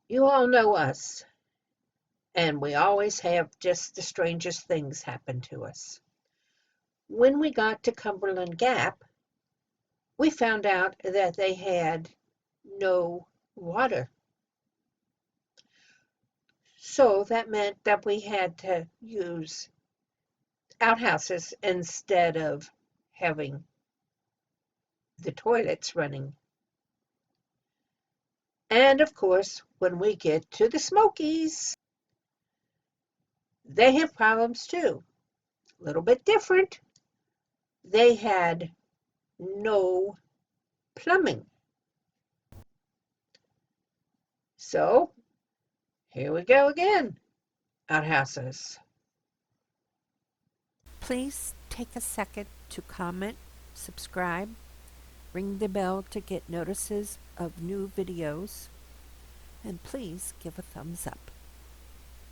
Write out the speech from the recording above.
You all know us, and we always have just the strangest things happen to us. When we got to Cumberland Gap, we found out that they had no water. So that meant that we had to use outhouses instead of having the toilets running. And of course, when we get to the Smokies, they have problems too. A little bit different. They had no plumbing. So here we go again. Outhouses. Please take a second to comment, subscribe, ring the bell to get notices of new videos, and please give a thumbs up.